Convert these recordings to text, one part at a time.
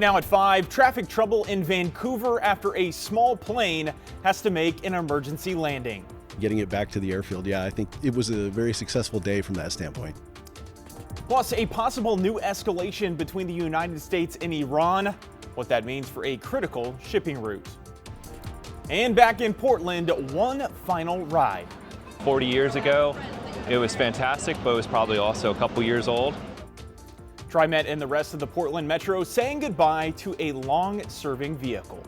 Now at 5, traffic trouble in Vancouver after a small plane has to make an emergency landing. Getting it back to the airfield, yeah, I think it was a very successful day from that standpoint. Plus, a possible new escalation between the United States and Iran, what that means for a critical shipping route. And back in Portland, one final ride. 40 years ago, it was fantastic, but it was probably also a couple years old. TriMet and the rest of the Portland Metro saying goodbye to a long-serving vehicle.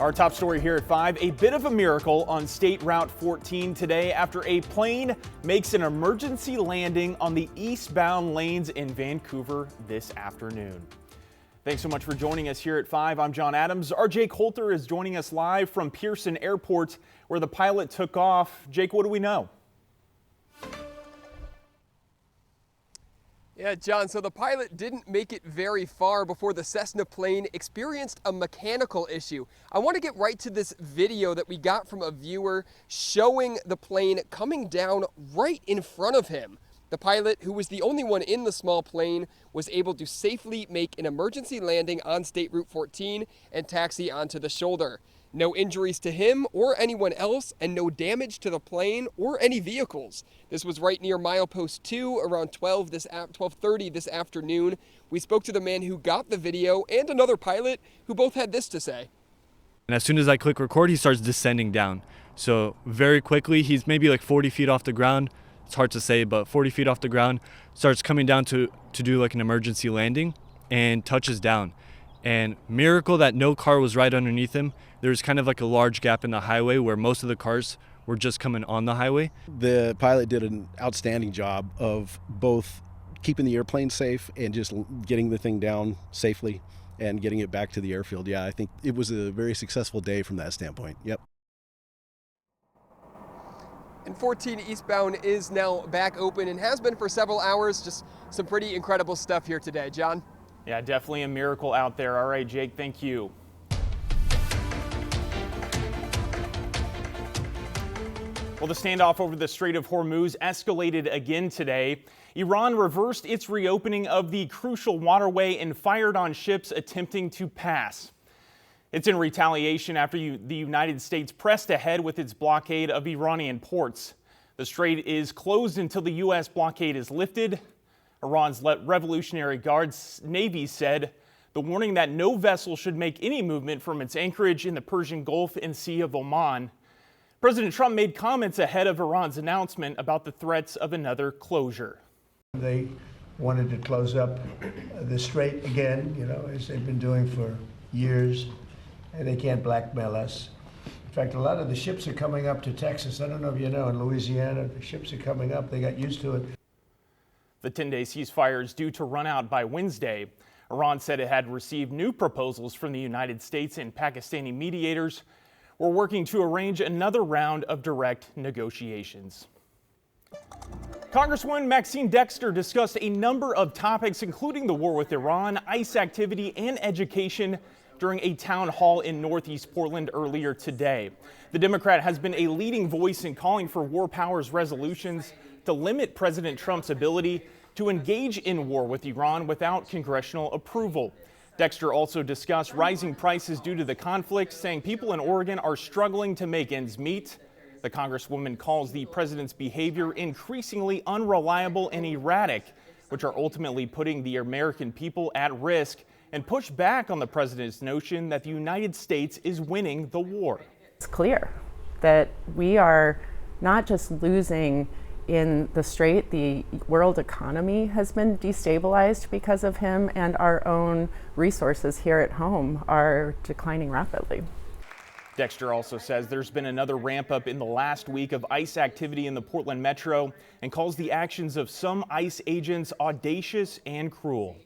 Our top story here at 5, a bit of a miracle on State Route 14 today after a plane makes an emergency landing on the eastbound lanes in Vancouver this afternoon. Thanks so much for joining us here at 5. I'm John Adams. Our Jake Holter is joining us live from Pearson Airport, where the pilot took off. Jake, what do we know? Yeah, John, so the pilot didn't make it very far before the Cessna plane experienced a mechanical issue. I want to get right to this video that we got from a viewer showing the plane coming down right in front of him. The pilot, who was the only one in the small plane, was able to safely make an emergency landing on State Route 14 and taxi onto the shoulder. No injuries to him or anyone else, and no damage to the plane or any vehicles. This was right near milepost 2 around 12:30 this afternoon. We spoke to the man who got the video and another pilot who both had this to say. And as soon as I click record, he starts descending down. So very quickly, he's maybe like 40 feet off the ground. It's hard to say, but 40 feet off the ground, starts coming down to do like an emergency landing and touches down. And miracle that no car was right underneath him. There's kind of like a large gap in the highway where most of the cars were just coming on the highway. The pilot did an outstanding job of both keeping the airplane safe and just getting the thing down safely and getting it back to the airfield. Yeah, I think it was a very successful day from that standpoint. Yep. And 14 eastbound is now back open and has been for several hours. Just some pretty incredible stuff here today. John? Yeah, definitely a miracle out there. All right, Jake, thank you. Well, the standoff over the Strait of Hormuz escalated again today. Iran reversed its reopening of the crucial waterway and fired on ships attempting to pass. It's in retaliation after the United States pressed ahead with its blockade of Iranian ports. The strait is closed until the U.S. blockade is lifted. Iran's Revolutionary Guards Navy said the warning that no vessel should make any movement from its anchorage in the Persian Gulf and Sea of Oman. President Trump made comments ahead of Iran's announcement about the threats of another closure. They wanted to close up the strait again, as they've been doing for years. And they can't blackmail us. In fact, a lot of the ships are coming up to Texas. I don't know if you know, in Louisiana, the ships are coming up. They got used to it. The 10-day ceasefire is due to run out by Wednesday. Iran said it had received new proposals from the United States, and Pakistani mediators were working to arrange another round of direct negotiations. Congresswoman Maxine Dexter discussed a number of topics, including the war with Iran, ICE activity, and education during a town hall in Northeast Portland earlier today. The Democrat has been a leading voice in calling for war powers resolutions to limit President Trump's ability to engage in war with Iran without congressional approval. Dexter also discussed rising prices due to the conflict, saying people in Oregon are struggling to make ends meet. The Congresswoman calls the president's behavior increasingly unreliable and erratic, which are ultimately putting the American people at risk, and push back on the president's notion that the United States is winning the war. It's clear that we are not just losing in the strait, the world economy has been destabilized because of him, and our own resources here at home are declining rapidly. Dexter also says there's been another ramp up in the last week of ICE activity in the Portland Metro and calls the actions of some ICE agents audacious and cruel.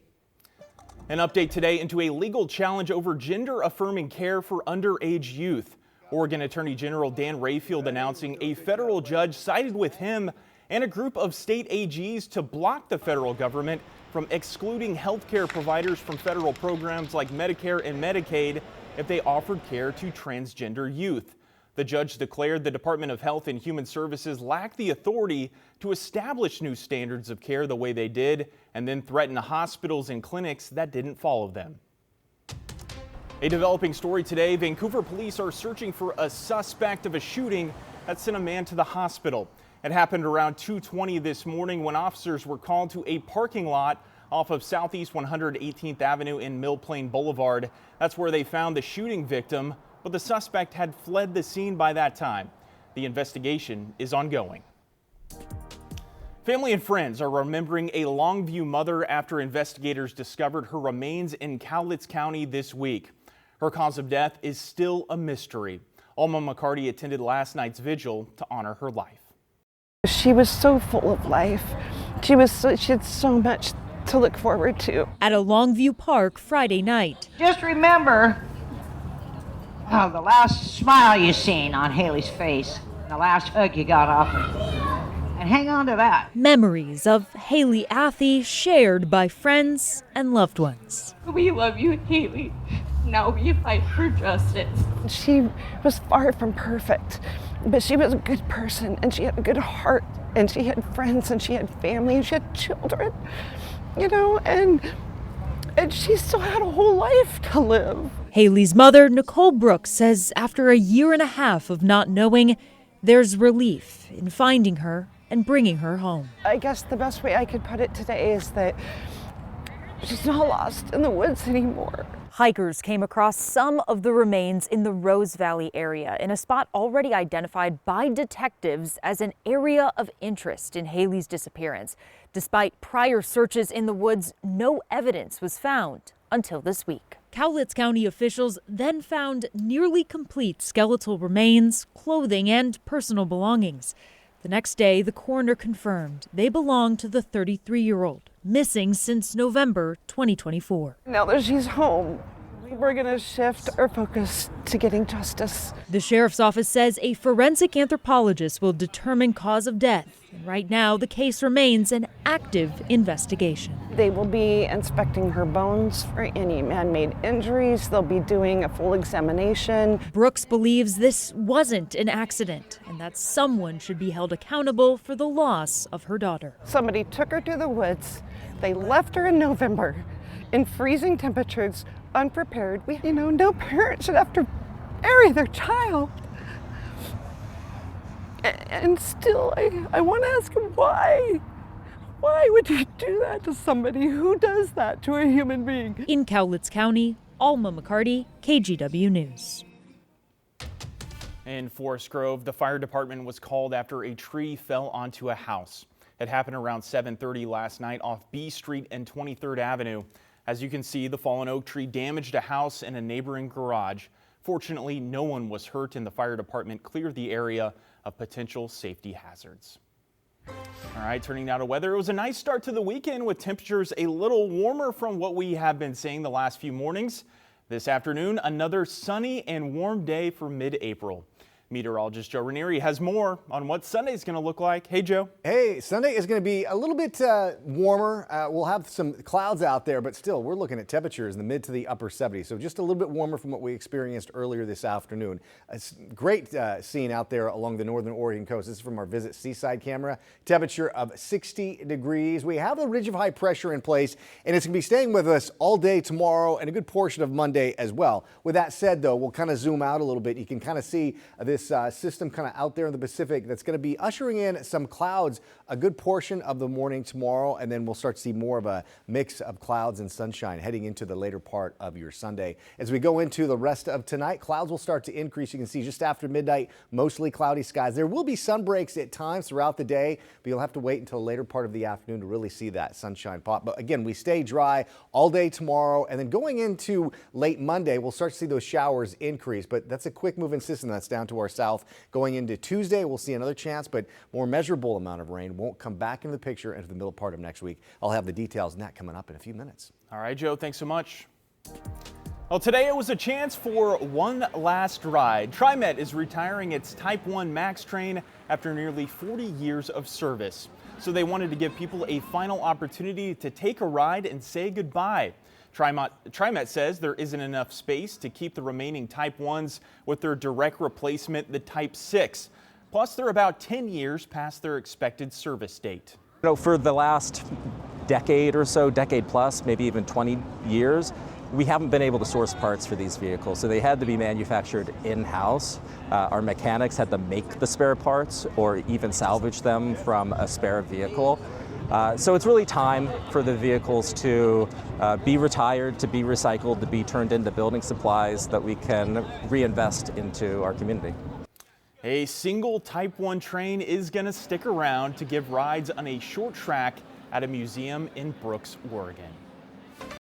An update today into a legal challenge over gender-affirming care for underage youth. Oregon Attorney General Dan Rayfield announcing a federal judge sided with him and a group of state AGs to block the federal government from excluding healthcare providers from federal programs like Medicare and Medicaid if they offered care to transgender youth. The judge declared the Department of Health and Human Services lacked the authority to establish new standards of care the way they did, and then threatened hospitals and clinics that didn't follow them. A developing story today, Vancouver police are searching for a suspect of a shooting that sent a man to the hospital. It happened around 2:20 this morning when officers were called to a parking lot off of Southeast 118th Avenue in Mill Plain Boulevard. That's where they found the shooting victim, but the suspect had fled the scene by that time. The investigation is ongoing. Family and friends are remembering a Longview mother after investigators discovered her remains in Cowlitz County this week. Her cause of death is still a mystery. Alma McCarty attended last night's vigil to honor her life. She was so full of life. She had so much to look forward to. At a Longview Park Friday night. Just remember the last smile you seen on Haley's face, and the last hug you got off her. And hang on to that. Memories of Haley Athey shared by friends and loved ones. We love you, Haley. Now we fight for justice. She was far from perfect, but she was a good person, and she had a good heart, and she had friends, and she had family, and she had children, and she still had a whole life to live. Haley's mother, Nicole Brooks, says after a year and a half of not knowing, there's relief in finding her and bringing her home. I guess the best way I could put it today is that she's not lost in the woods anymore. Hikers came across some of the remains in the Rose Valley area in a spot already identified by detectives as an area of interest in Haley's disappearance. Despite prior searches in the woods, no evidence was found until this week. Cowlitz County officials then found nearly complete skeletal remains, clothing, and personal belongings. The next day, the coroner confirmed they belong to the 33-year-old, missing since November 2024. Now that she's home, we're going to shift our focus to getting justice. The sheriff's office says a forensic anthropologist will determine cause of death. And right now, the case remains an active investigation. They will be inspecting her bones for any man-made injuries. They'll be doing a full examination. Brooks believes this wasn't an accident and that someone should be held accountable for the loss of her daughter. Somebody took her to the woods. They left her in November in freezing temperatures, unprepared. No parent should have to bury their child. And still, I want to ask him why. Why would you do that to somebody? Who does that to a human being? In Cowlitz County, Alma McCarty, KGW News. In Forest Grove, the fire department was called after a tree fell onto a house. It happened around 7:30 last night off B Street and 23rd Avenue. As you can see, the fallen oak tree damaged a house and a neighboring garage. Fortunately, no one was hurt, and the fire department cleared the area of potential safety hazards. All right, turning now to weather. It was a nice start to the weekend with temperatures a little warmer from what we have been seeing the last few mornings. This afternoon, another sunny and warm day for mid-April. Meteorologist Joe Ranieri has more on what Sunday is going to look like. Hey, Joe. Hey, Sunday is going to be a little bit warmer. We'll have some clouds out there, but still, we're looking at temperatures in the mid to the upper 70s. So just a little bit warmer from what we experienced earlier this afternoon. It's great scene out there along the northern Oregon coast. This is from our Visit Seaside camera. Temperature of 60 degrees. We have a ridge of high pressure in place, and it's going to be staying with us all day tomorrow and a good portion of Monday as well. With that said, though, we'll kind of zoom out a little bit. You can kind of see this system kind of out there in the Pacific that's going to be ushering in some clouds a good portion of the morning tomorrow, and then we'll start to see more of a mix of clouds and sunshine heading into the later part of your Sunday. As we go into the rest of tonight, clouds will start to increase. You can see just after midnight, mostly cloudy skies. There will be sun breaks at times throughout the day, but you'll have to wait until the later part of the afternoon to really see that sunshine pop. But again, we stay dry all day tomorrow, and then going into late Monday, we'll start to see those showers increase, but that's a quick moving system that's down to our south. Going into Tuesday, we'll see another chance, but more measurable amount of rain won't come back into the picture into the middle part of next week. I'll have the details on that coming up in a few minutes. All right, Joe, thanks so much. Well, today it was a chance for one last ride. TriMet is retiring its Type 1 MAX train after nearly 40 years of service. So they wanted to give people a final opportunity to take a ride and say goodbye. TriMet says there isn't enough space to keep the remaining Type 1s with their direct replacement, the Type 6. Plus, they're about 10 years past their expected service date. For the last decade or so, decade plus, maybe even 20 years, we haven't been able to source parts for these vehicles, so they had to be manufactured in-house. Our mechanics had to make the spare parts or even salvage them from a spare vehicle. So it's really time for the vehicles to be retired, to be recycled, to be turned into building supplies that we can reinvest into our community. A single Type 1 train is going to stick around to give rides on a short track at a museum in Brooks, Oregon.